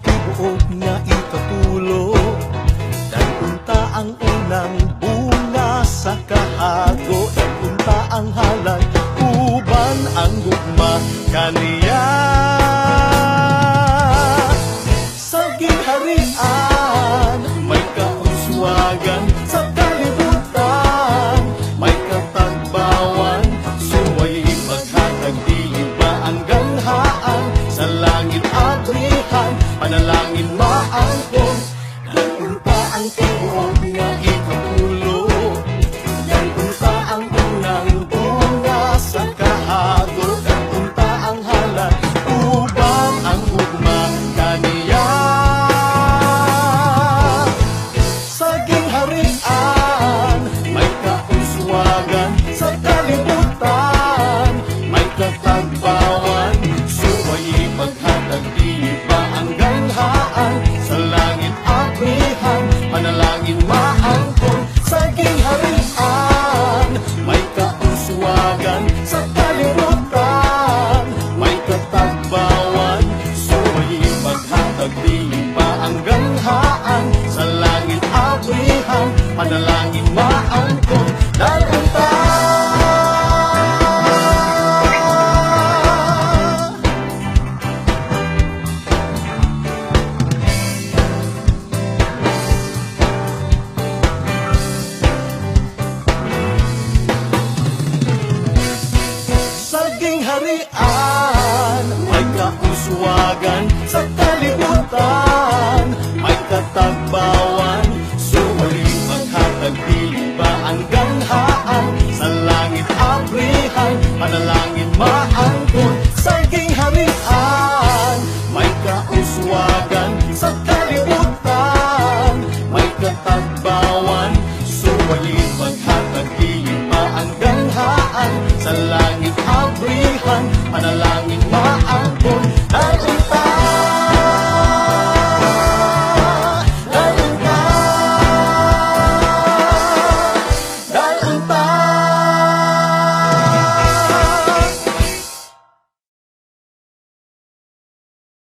tibuok nga ikapulo. Dagpunta ang unang bunga sa kahago, dagpunta ang halag, uban ang gugma kaniya. Sa ginharian may kauswagan, sa kalibutan may katagbawan. Suway maghatag di ba ang ganhaan, sa langit abrihan panalangin maangkon. Dagpunta ang tibuok nga ikapulo, dagpunta ang unang bunga sa kahago, dagpunta ang halag, uban ang ugma kaniya. Sa ginharian may kauswagan, sa kalibutan may katagbawan. Suway maghatag di ba ang ganhaan, sa langit abrihan panalangin maangkon. Sa ginharian may kauswagan, sa kalibutan may katagbawan. Suway maghatag di ba ang ganhaan, sa langit abrihan panalangin maangkon. Dagpunta sa gingharian may kauswagan, sa kalibutan may katagbawan. Suway maghatag di ba ang ganhaan, sa langit abrihan panalangin maangkon. Sa gingharian may kauswagan, sa kalibutan may katagbawan. Suway maghatag di ba ang ganhaan, sa langit abrihan panalangin